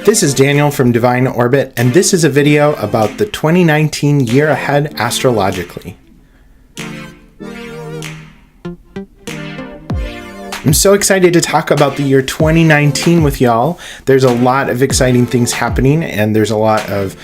This is Daniel from Divine Orbit, and this is a video about the 2019 year ahead astrologically. I'm so excited to talk about the year 2019 with y'all. There's a lot of exciting things happening, and there's a lot of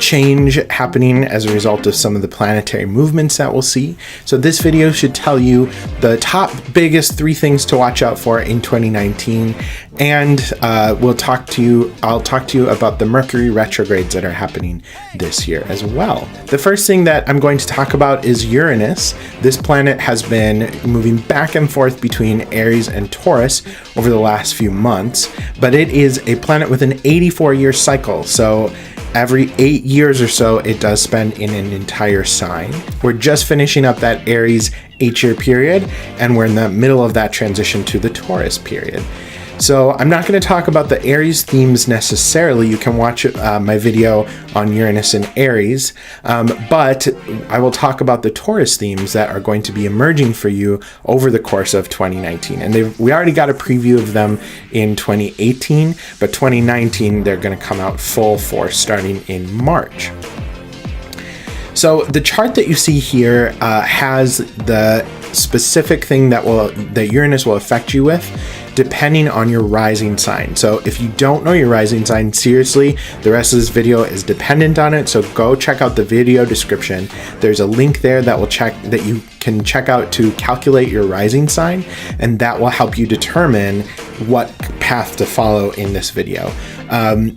change happening as a result of some of the planetary movements that we'll see. So this video should tell you the top biggest 3 things to watch out for in 2019, and I'll talk to you about the Mercury retrogrades that are happening this year as well. The first thing that I'm going to talk about is Uranus. This planet has been moving back and forth between Aries and Taurus over the last few months, but it is a planet with an 84-year cycle. So every 8 years or so, it does spend in an entire sign. We're just finishing up that Aries 8-year period, and we're in the middle of that transition to the Taurus period. So I'm not going to talk about the Aries themes necessarily. You can watch my video on Uranus and Aries, but I will talk about the Taurus themes that are going to be emerging for you over the course of 2019. And we already got a preview of them in 2018, but 2019, they're going to come out full force starting in March. So the chart that you see here has the specific thing that Uranus will affect you with, depending on your rising sign. So if you don't know your rising sign, seriously, the rest of this video is dependent on it. So go check out the video description. There's a link there that you can check out to calculate your rising sign, and that will help you determine what path to follow in this video.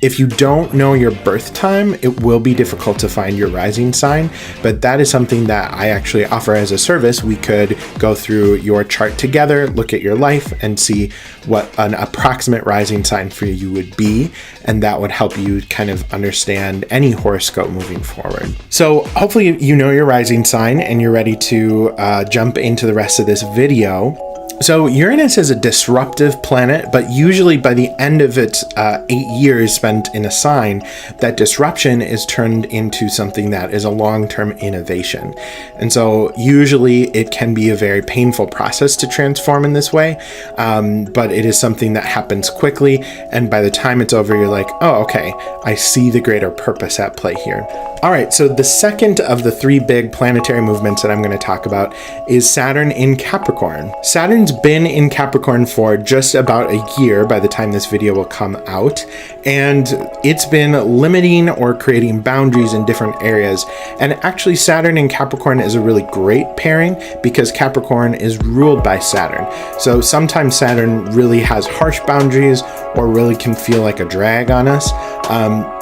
If you don't know your birth time, it will be difficult to find your rising sign, but that is something that I actually offer as a service. We could go through your chart together, look at your life, and see what an approximate rising sign for you would be, and that would help you kind of understand any horoscope moving forward. So hopefully you know your rising sign and you're ready to jump into the rest of this video. So Uranus is a disruptive planet, but usually by the end of its 8 years spent in a sign, that disruption is turned into something that is a long-term innovation. And so usually it can be a very painful process to transform in this way, but it is something that happens quickly, and by the time it's over, you're like, oh, okay, I see the greater purpose at play here. All right, so the second of the 3 big planetary movements that I'm going to talk about is Saturn in Capricorn. Saturn's been in Capricorn for just about a year by the time this video will come out, and it's been limiting or creating boundaries in different areas. And actually, Saturn in Capricorn is a really great pairing because Capricorn is ruled by Saturn. So sometimes Saturn really has harsh boundaries or really can feel like a drag on us,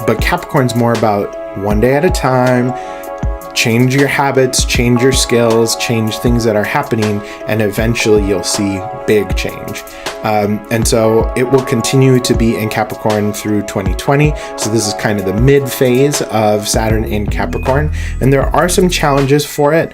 but Capricorn's more about one day at a time. Change your habits, change your skills, change things that are happening, and eventually you'll see big change. And so it will continue to be in Capricorn through 2020. So this is kind of the mid phase of Saturn in Capricorn. And there are some challenges for it,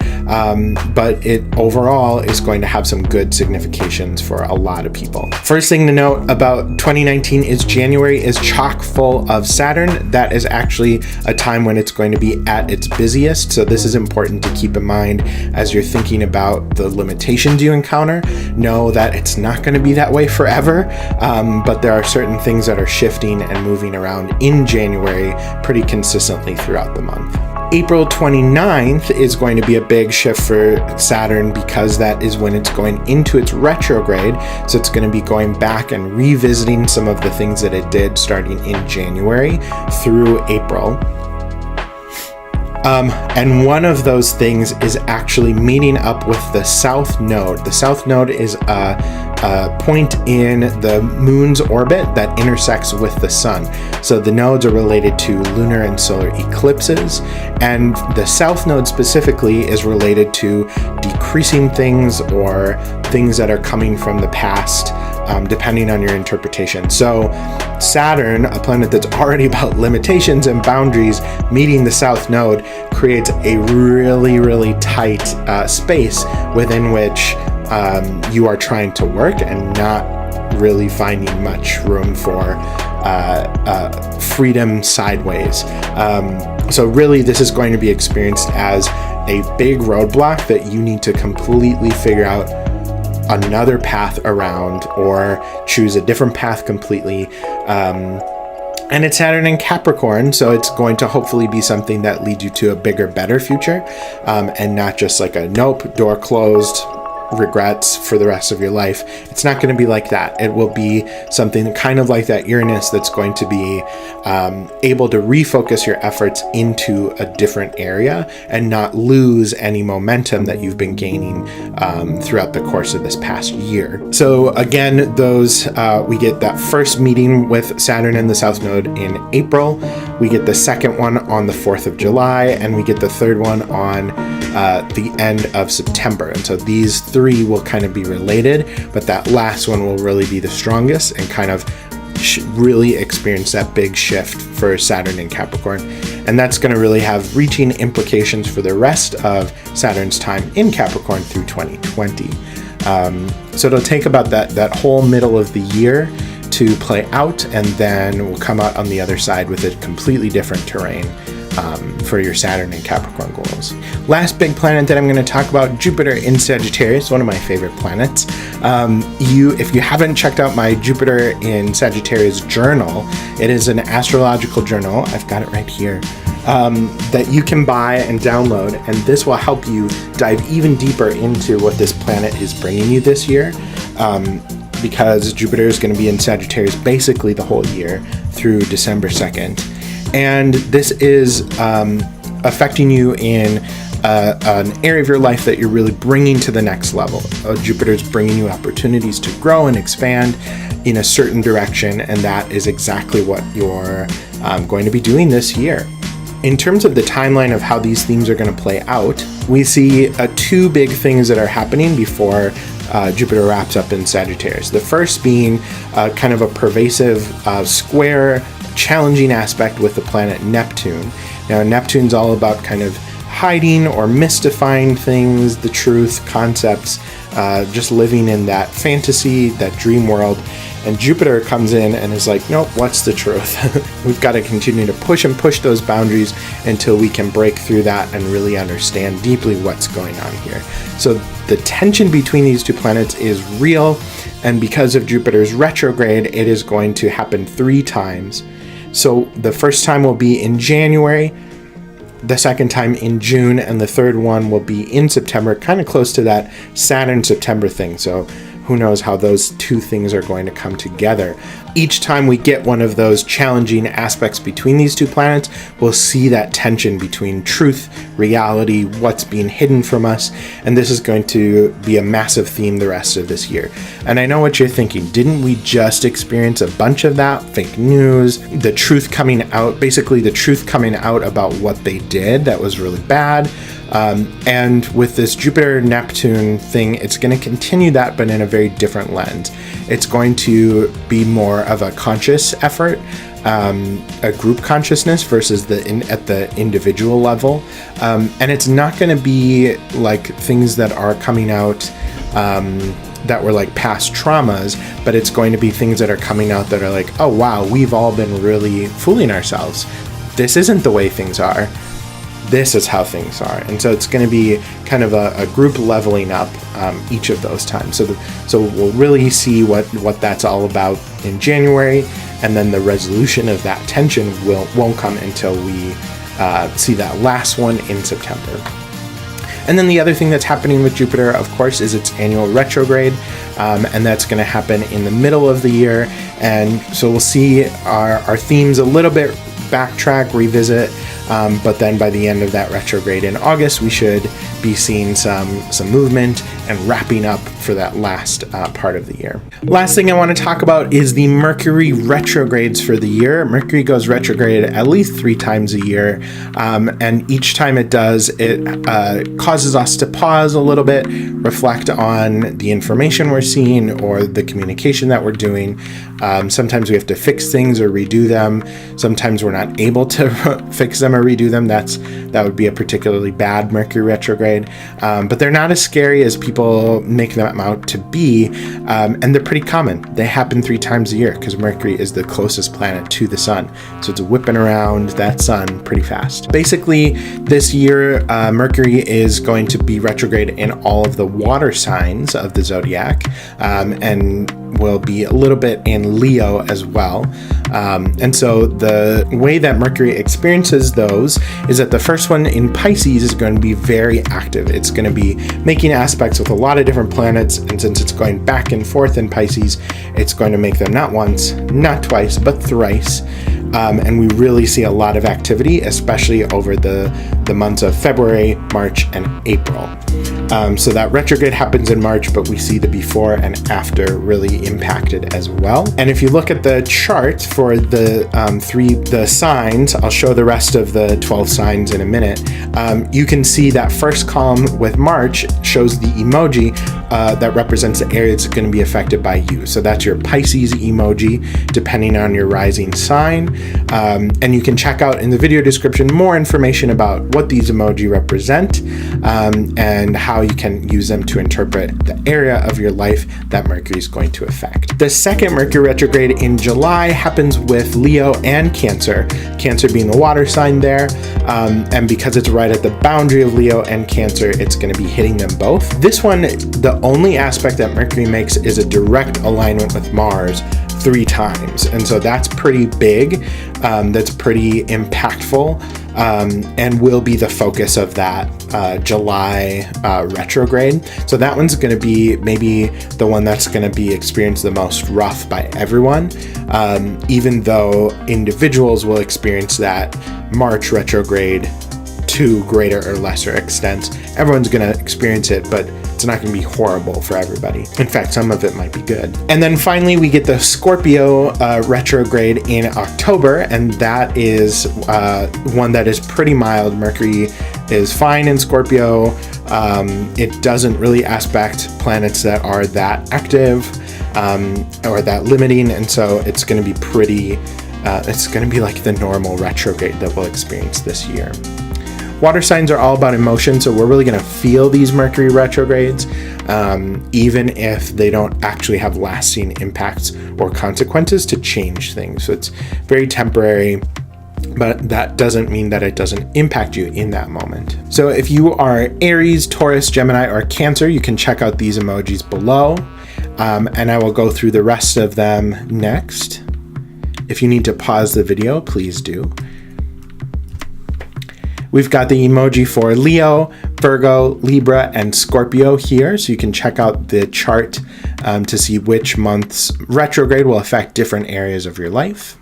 but it overall is going to have some good significations for a lot of people. First thing to note about 2019 is January is chock full of Saturn. That is actually a time when it's going to be at its busiest. So this is important to keep in mind as you're thinking about the limitations you encounter. Know that it's not going to be that way forever, but there are certain things that are shifting and moving around in January pretty consistently throughout the month. April 29th is going to be a big shift for Saturn because that is when it's going into its retrograde. So it's going to be going back and revisiting some of the things that it did starting in January through April. And one of those things is actually meeting up with the South Node. The South Node is a point in the moon's orbit that intersects with the sun. So the nodes are related to lunar and solar eclipses, and the South Node specifically is related to decreasing things or things that are coming from the past, depending on your interpretation. So Saturn, a planet that's already about limitations and boundaries, meeting the South Node creates a really, really tight space within which you are trying to work and not really finding much room for freedom sideways. So really, this is going to be experienced as a big roadblock that you need to completely figure out another path around or choose a different path completely. And it's Saturn in Capricorn, so it's going to hopefully be something that leads you to a bigger, better future, and not just like a nope, door closed, regrets for the rest of your life. It's not going to be like that. It will be something kind of like that Uranus that's going to be able to refocus your efforts into a different area and not lose any momentum that you've been gaining throughout the course of this past year. So again, we get that first meeting with Saturn in the South Node in April. We get the second one on the 4th of July, and we get the third one on the end of September. And so these three will kind of be related, but that last one will really be the strongest and kind of really experience that big shift for Saturn in Capricorn. And that's going to really have reaching implications for the rest of Saturn's time in Capricorn through 2020. So it'll take about that whole middle of the year to play out, and then we'll come out on the other side with a completely different terrain for your Saturn and Capricorn goals. Last big planet that I'm going to talk about, Jupiter in Sagittarius, one of my favorite planets. If you haven't checked out my Jupiter in Sagittarius journal, it is an astrological journal. I've got it right here. That you can buy and download, and this will help you dive even deeper into what this planet is bringing you this year. Because Jupiter is going to be in Sagittarius basically the whole year through December 2nd. And this is affecting you in an area of your life that you're really bringing to the next level. Jupiter's bringing you opportunities to grow and expand in a certain direction, and that is exactly what you're going to be doing this year. In terms of the timeline of how these themes are going to play out, we see two big things that are happening before Jupiter wraps up in Sagittarius. The first being kind of a pervasive square, challenging aspect with the planet Neptune. Now, Neptune's all about kind of hiding or mystifying things, the truth, concepts, just living in that fantasy, that dream world. And Jupiter comes in and is like, nope, what's the truth? We've got to continue to push those boundaries until we can break through that and really understand deeply what's going on here. So the tension between these two planets is real, and because of Jupiter's retrograde, it is going to happen 3 times. So the first time will be in January, the second time in June, and the third one will be in September, kind of close to that Saturn-September thing. So who knows how those two things are going to come together. Each time we get one of those challenging aspects between these two planets, we'll see that tension between truth, reality, what's being hidden from us, and this is going to be a massive theme the rest of this year. And I know what you're thinking, didn't we just experience a bunch of that? Fake news, the truth coming out, basically the truth coming out about what they did that was really bad. And with this Jupiter-Neptune thing, it's going to continue that, but in a very different lens. It's going to be more of a conscious effort, a group consciousness versus at the individual level. And it's not going to be like things that are coming out that were like past traumas, but it's going to be things that are coming out that are like, oh wow, we've all been really fooling ourselves. This isn't the way things are. This is how things are. And so it's going to be kind of a group leveling up each of those times. So we'll really see what that's all about in January, and then the resolution of that tension won't come until we see that last one in September. And then the other thing that's happening with Jupiter, of course, is its annual retrograde, and that's going to happen in the middle of the year. And so we'll see our themes a little bit backtrack, revisit, but then by the end of that retrograde in August, we should be seeing some movement and wrapping up for that last part of the year. Last thing I want to talk about is the Mercury retrogrades for the year. Mercury goes retrograde at least 3 times a year, and each time it does, it causes us to pause a little bit, reflect on the information we're seeing or the communication that we're doing. Sometimes we have to fix things or redo them. Sometimes we're not able to fix them or redo them. That would be a particularly bad Mercury retrograde, but they're not as scary as people make them out to be, and they're pretty common. They happen 3 times a year because Mercury is the closest planet to the sun, so it's whipping around that sun pretty fast. Basically, this year Mercury is going to be retrograde in all of the water signs of the zodiac, and will be a little bit in Leo as well. And so the way that Mercury experiences those is that the first one in Pisces is going to be very active. It's going to be making aspects with a lot of different planets, and since it's going back and forth in Pisces, it's going to make them not once, not twice, but thrice. And we really see a lot of activity, especially over the months of February, March, and April. So that retrograde happens in March, but we see the before and after really impacted as well. And if you look at the chart for the signs, I'll show the rest of the 12 signs in a minute. You can see that first column with March shows the emoji that represents the area that's going to be affected by you. So that's your Pisces emoji, depending on your rising sign. And you can check out in the video description more information about what these emoji represent and how you can use them to interpret the area of your life that Mercury is going to affect. The second Mercury retrograde in July happens with Leo and Cancer, Cancer being the water sign there. And because it's right at the boundary of Leo and Cancer, it's going to be hitting them both. This one, the only aspect that Mercury makes is a direct alignment with Mars 3 times. And so that's pretty big. That's pretty impactful, and will be the focus of that July retrograde. So that one's going to be maybe the one that's going to be experienced the most rough by everyone, even though individuals will experience that March retrograde to greater or lesser extents. Everyone's going to experience it, but it's not going to be horrible for everybody. In fact, some of it might be good. And then finally, we get the Scorpio retrograde in October, and that is one that is pretty mild. Mercury is fine in Scorpio. It doesn't really aspect planets that are that active or that limiting, and so it's going to be pretty, it's going to be like the normal retrograde that we'll experience this year. Water signs are all about emotion, so we're really going to feel these Mercury retrogrades, even if they don't actually have lasting impacts or consequences to change things. So it's very temporary, but that doesn't mean that it doesn't impact you in that moment. So if you are Aries, Taurus, Gemini, or Cancer, you can check out these emojis below, and I will go through the rest of them next. If you need to pause the video, please do. We've got the emoji for Leo, Virgo, Libra, and Scorpio here, so you can check out the chart to see which month's retrograde will affect different areas of your life.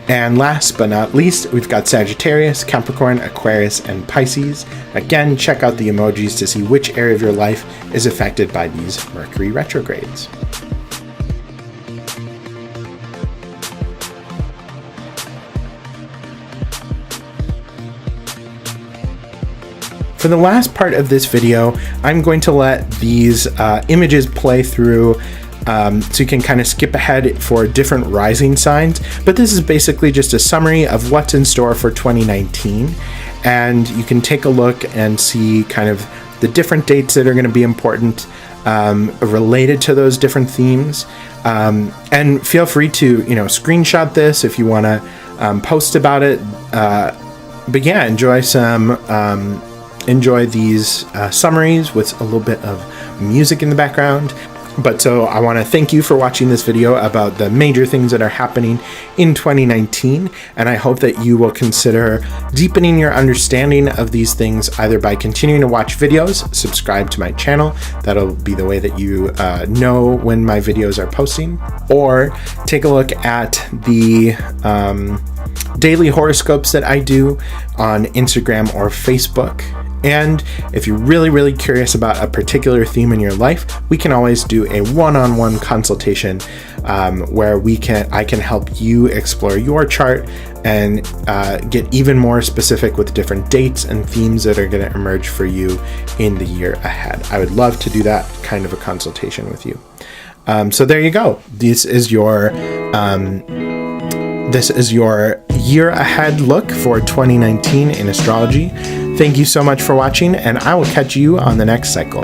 And last but not least, we've got Sagittarius, Capricorn, Aquarius, and Pisces. Again, check out the emojis to see which area of your life is affected by these Mercury retrogrades. For the last part of this video, I'm going to let these images play through so you can kind of skip ahead for different rising signs. But this is basically just a summary of what's in store for 2019. And you can take a look and see kind of the different dates that are going to be important related to those different themes. And feel free to, screenshot this if you want to post about it. But yeah, enjoy these summaries with a little bit of music in the background. But so I want to thank you for watching this video about the major things that are happening in 2019, and I hope that you will consider deepening your understanding of these things either by continuing to watch videos, subscribe to my channel, that'll be the way that you know when my videos are posting, or take a look at the daily horoscopes that I do on Instagram or Facebook. And if you're really, really curious about a particular theme in your life, we can always do a one-on-one consultation where I can help you explore your chart and get even more specific with different dates and themes that are going to emerge for you in the year ahead. I would love to do that kind of a consultation with you. So there you go. This is your year ahead look for 2019 in astrology. Thank you so much for watching, and I will catch you on the next cycle.